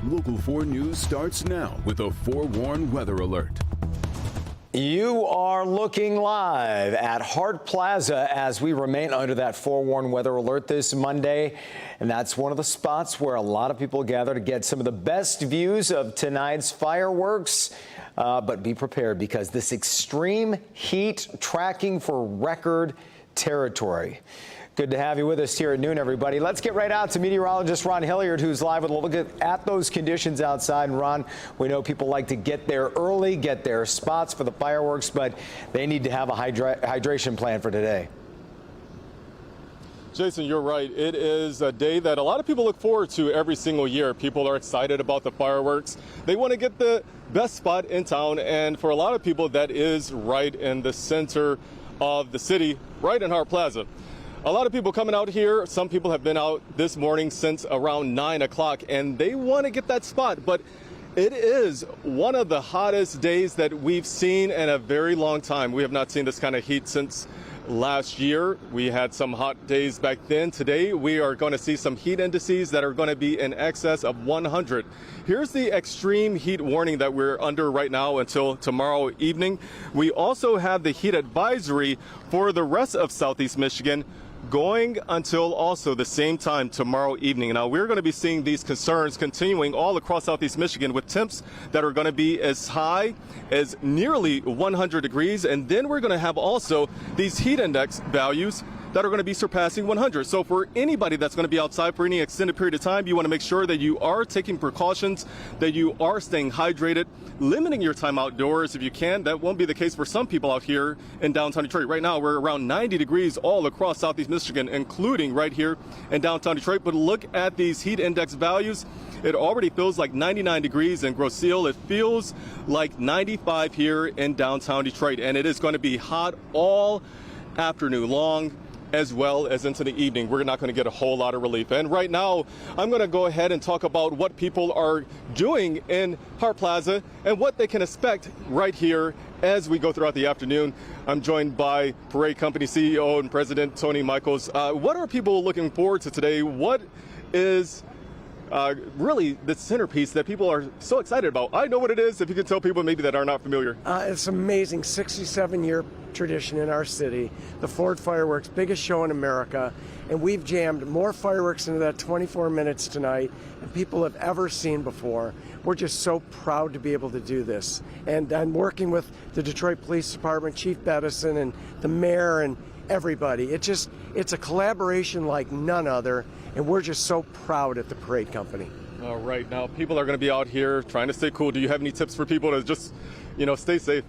Local 4 News starts now with a forewarned weather alert. You are looking live at Hart Plaza as we remain under that forewarned weather alert this Monday. And that's one of the spots where a lot of people gather to get some of the best views of tonight's fireworks. But be prepared because this extreme heat tracking for record territory. Good to have you with us here at noon, everybody. Let's get right out to meteorologist Ron Hilliard, who's live with a look at those conditions outside. And Ron, we know people like to get there early, get their spots for the fireworks, but they need to have a hydration plan for today. Jason, you're right. It is a day that a lot of people look forward to every single year. People are excited about the fireworks. They want to get the best spot in town, and for a lot of people, that is right in the center of the city, right in Hart Plaza. A lot of people coming out here. Some people have been out this morning since around 9 o'clock, and they want to get that spot. But it is one of the hottest days that we've seen in a very long time. We have not seen this kind of heat since last year. We had some hot days back then. Today, we are going to see some heat indices that are going to be in excess of 100. Here's the extreme heat warning that we're under right now until tomorrow evening. We also have the heat advisory for the rest of Southeast Michigan going until also the same time tomorrow evening. Now, we're going to be seeing these concerns continuing all across Southeast Michigan with temps that are going to be as high as nearly 100 degrees. And then we're going to have also these heat index values that are going to be surpassing 100. So for anybody that's going to be outside for any extended period of time, you want to make sure that you are taking precautions, that you are staying hydrated, limiting your time outdoors if you can. That won't be the case for some people out here in downtown Detroit. Right now, we're around 90 degrees all across Southeast Michigan, including right here in downtown Detroit. But look at these heat index values. It already feels like 99 degrees in Grosse Ile. It feels like 95 here in downtown Detroit. And it is going to be hot all afternoon long, as well as into the evening. We're not going to get a whole lot of relief. And right now, I'm going to go ahead and talk about what people are doing in Hart Plaza and what they can expect right here as we go throughout the afternoon. I'm joined by Parade Company CEO and President Tony Michaels. What are people looking forward to today? What is really the centerpiece that people are so excited about? I know what it is, if you can tell people maybe that are not familiar. It's amazing, 67-year tradition in our city, the Ford Fireworks, biggest show in America, and we've jammed more fireworks into that 24 minutes tonight than people have ever seen before. We're just so proud to be able to do this. And I'm working with the Detroit Police Department, Chief Bettison, and the mayor, and everybody. It's a collaboration like none other, and we're just so proud at the Parade Company. All right, now people are going to be out here trying to stay cool. Do you have any tips for people to just, stay safe?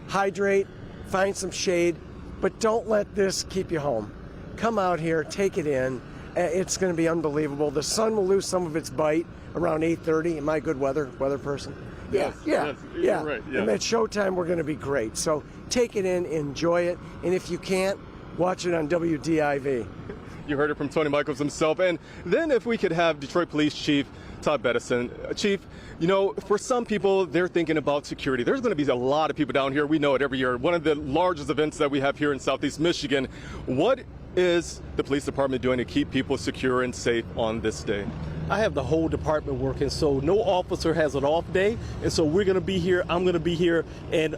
Hydrate, find some shade, but don't let this keep you home. Come out here, take it in. It's going to be unbelievable. The sun will lose some of its bite around 8:30. Am I a good weather person? Yes, yeah. Right, yeah. And at showtime, we're going to be great. So take it in, enjoy it, and if you can't, watch it on WDIV. You heard it from Tony Michaels himself. And then if we could have Detroit Police Chief Todd Bettison. Chief, for some people, they're thinking about security. There's going to be a lot of people down here. We know it every year. One of the largest events that we have here in Southeast Michigan. What is the police department doing to keep people secure and safe on this day? I have the whole department working, so no officer has an off day, and so we're going to be here, I'm going to be here, and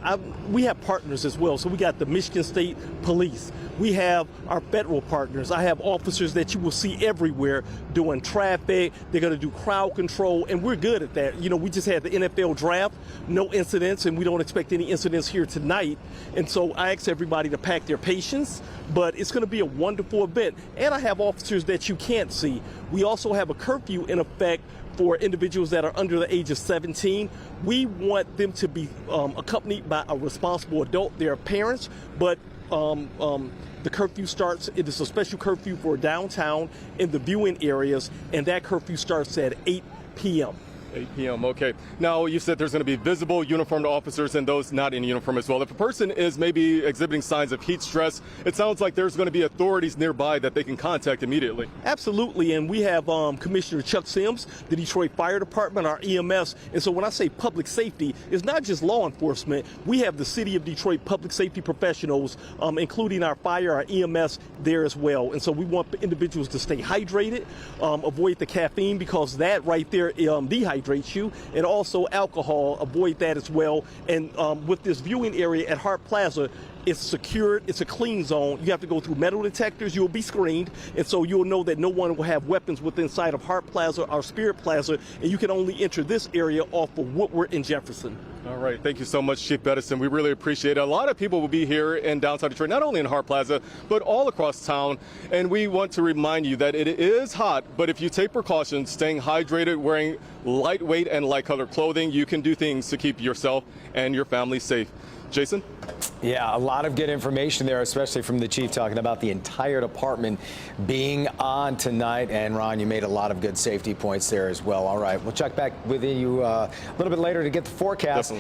we have partners as well. So we got the Michigan State Police. We have our federal partners. I have officers that you will see everywhere doing traffic. They're going to do crowd control, and we're good at that. We just had the NFL draft, no incidents, and we don't expect any incidents here tonight. And so I ask everybody to pack their patience, but it's going to be a wonderful event. And I have officers that you can't see. We also have a curfew in effect for individuals that are under the age of 17. We want them to be accompanied by a responsible adult, their parents, but the curfew starts, it is a special curfew for downtown in the viewing areas, and that curfew starts at 8 p.m. 8 p.m. Okay. Now, you said there's going to be visible uniformed officers and those not in uniform as well. If a person is maybe exhibiting signs of heat stress, it sounds like there's going to be authorities nearby that they can contact immediately. Absolutely. And we have Commissioner Chuck Sims, the Detroit Fire Department, our EMS. And so when I say public safety, it's not just law enforcement. We have the City of Detroit public safety professionals, including our fire, our EMS there as well. And so we want individuals to stay hydrated, avoid the caffeine, because that right there dehydrates dehydrates you, and also alcohol, avoid that as well. And with this viewing area at Hart Plaza, it's secured, it's a clean zone. You have to go through metal detectors, you'll be screened, and so you'll know that no one will have weapons within sight of Hart Plaza or Spirit Plaza, and you can only enter this area off of Woodward and Jefferson. All right, thank you so much, Chief Beddison. We really appreciate it. A lot of people will be here in downtown Detroit, not only in Hart Plaza, but all across town. And we want to remind you that it is hot, but if you take precautions, staying hydrated, wearing lightweight and light-colored clothing, you can do things to keep yourself and your family safe. Jason? Yeah, a lot of good information there, especially from the chief talking about the entire department being on tonight. And Ron, you made a lot of good safety points there as well. All right, we'll check back with you a little bit later to get the forecast.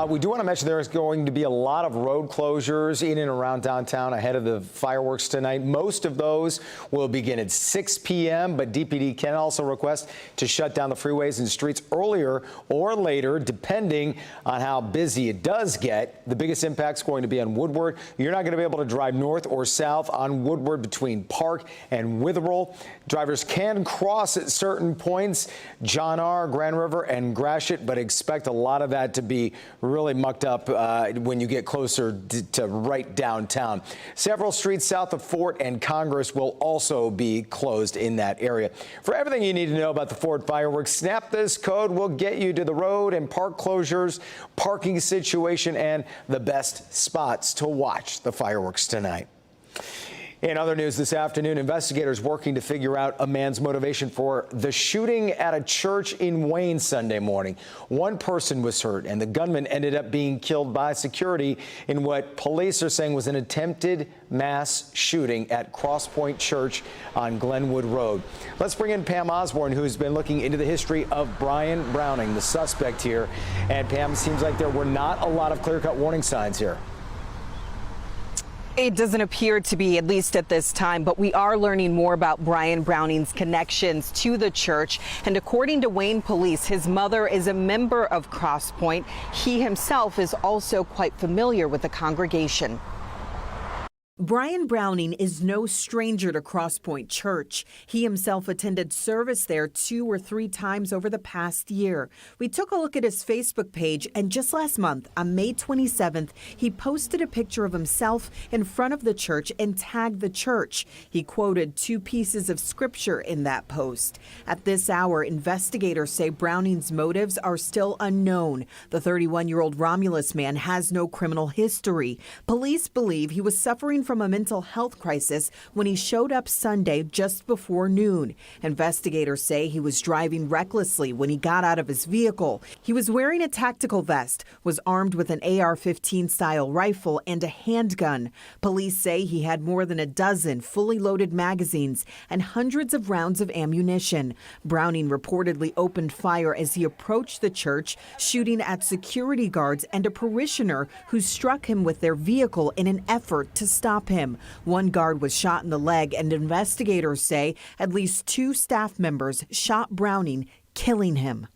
We do want to mention there is going to be a lot of road closures in and around downtown ahead of the fireworks tonight. Most of those will begin at 6 p.m., but DPD can also request to shut down the freeways and streets earlier or later, depending on how busy it does get. The biggest impact's going to be on Woodward. You're not going to be able to drive north or south on Woodward between Park and Witherell. Drivers can cross at certain points, John R., Grand River, and Gratiot, but expect a lot of that to be really mucked up when you get closer to right downtown. Several streets south of Fort and Congress will also be closed in that area. For everything you need to know about the Fort fireworks, snap this code. We'll get you to the road and park closures, parking situation, and the best spots to watch the fireworks tonight. In other news this afternoon, investigators working to figure out a man's motivation for the shooting at a church in Wayne Sunday morning. One person was hurt, and the gunman ended up being killed by security in what police are saying was an attempted mass shooting at Cross Point Church on Glenwood Road. Let's bring in Pam Osborne, who's been looking into the history of Brian Browning, the suspect here. And Pam, seems like there were not a lot of clear-cut warning signs here. It doesn't appear to be, at least at this time, but we are learning more about Brian Browning's connections to the church. And according to Wayne police, his mother is a member of Cross Point. He himself is also quite familiar with the congregation. Brian Browning is no stranger to Cross Point Church. He himself attended service there 2 or 3 times over the past year. We took a look at his Facebook page, and just last month, on May 27th, he posted a picture of himself in front of the church and tagged the church. He quoted 2 pieces of scripture in that post. At this hour, investigators say Browning's motives are still unknown. The 31-year-old Romulus man has no criminal history. Police believe he was suffering from a mental health crisis when he showed up Sunday just before noon. Investigators say he was driving recklessly when he got out of his vehicle. He was wearing a tactical vest, was armed with an AR-15 style rifle and a handgun. Police say he had more than a dozen fully loaded magazines and hundreds of rounds of ammunition. Browning reportedly opened fire as he approached the church, shooting at security guards and a parishioner who struck him with their vehicle in an effort to stop him. One guard was shot in the leg, and investigators say at least 2 staff members shot Browning, killing him.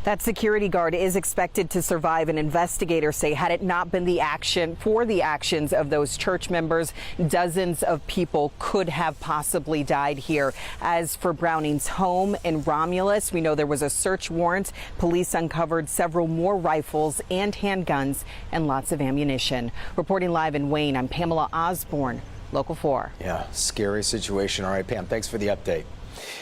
That security guard is expected to survive, and investigators say had it not been the actions of those church members, dozens of people could have possibly died here. As for Browning's home in Romulus, we know there was a search warrant. Police uncovered several more rifles and handguns and lots of ammunition. Reporting live in Wayne, I'm Pamela Osborne, Local 4. Yeah, scary situation. All right, Pam, thanks for the update.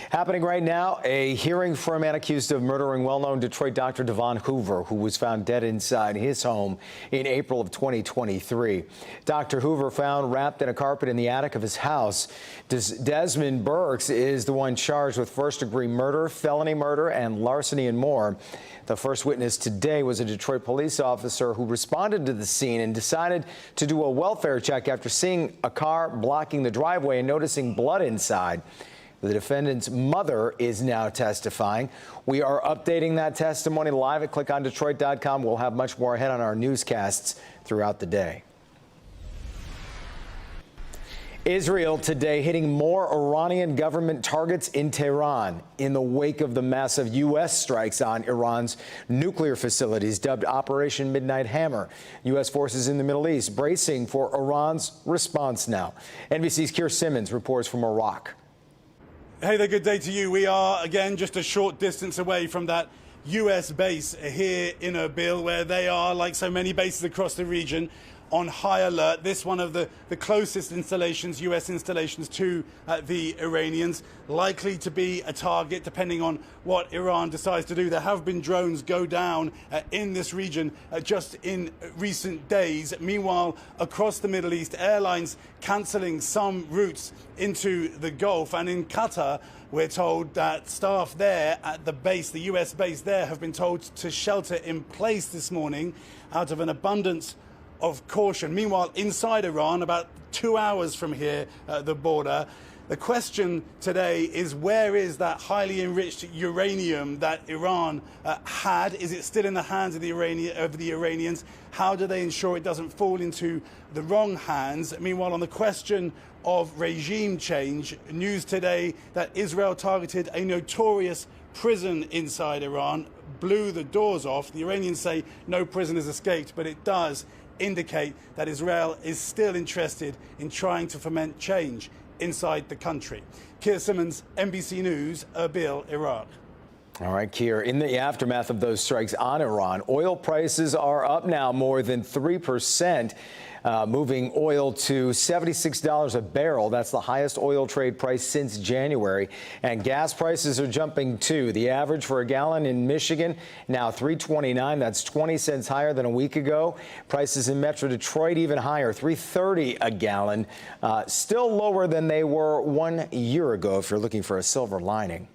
Happening right now, a hearing for a man accused of murdering well-known Detroit doctor Devon Hoover, who was found dead inside his home in April of 2023. Dr. Hoover found wrapped in a carpet in the attic of his house. Desmond Burks is the one charged with first-degree murder, felony murder, and larceny and more. The first witness today was a Detroit police officer who responded to the scene and decided to do a welfare check after seeing a car blocking the driveway and noticing blood inside. The defendant's mother is now testifying. We are updating that testimony live at clickondetroit.com. We'll have much more ahead on our newscasts throughout the day. Israel today hitting more Iranian government targets in Tehran in the wake of the massive U.S. strikes on Iran's nuclear facilities, dubbed Operation Midnight Hammer. U.S. forces in the Middle East bracing for Iran's response now. NBC's Keir Simmons reports from Iraq. Hey there, good day to you. We are, again, just a short distance away from that U.S. base here in Erbil, where they are, like so many bases across the region, on high alert. This one of the closest installations, U.S. installations to the Iranians, likely to be a target depending on what Iran decides to do. There have been drones go down in this region just in recent days. Meanwhile, across the Middle East, airlines cancelling some routes into the Gulf. And in Qatar, we're told that staff there at the base, the U.S. base there, have been told to shelter in place this morning out of an abundance of caution. Meanwhile, inside Iran, about 2 hours from here, the border, the question today is, where is that highly enriched uranium that Iran had? Is it still in the hands of the Iranians? How do they ensure it doesn't fall into the wrong hands? Meanwhile, on the question of regime change, news today that Israel targeted a notorious prison inside Iran, blew the doors off. The Iranians say no prisoners escaped, but it does indicate that Israel is still interested in trying to foment change inside the country. Keir Simmons, NBC News, Erbil, Iraq. All right, Keir, in the aftermath of those strikes on Iran, oil prices are up now more than 3%, moving oil to $76 a barrel. That's the highest oil trade price since January. And gas prices are jumping, too. The average for a gallon in Michigan, now $3.29. That's 20 cents higher than a week ago. Prices in Metro Detroit even higher, $3.30 a gallon. Still lower than they were 1 year ago, if you're looking for a silver lining.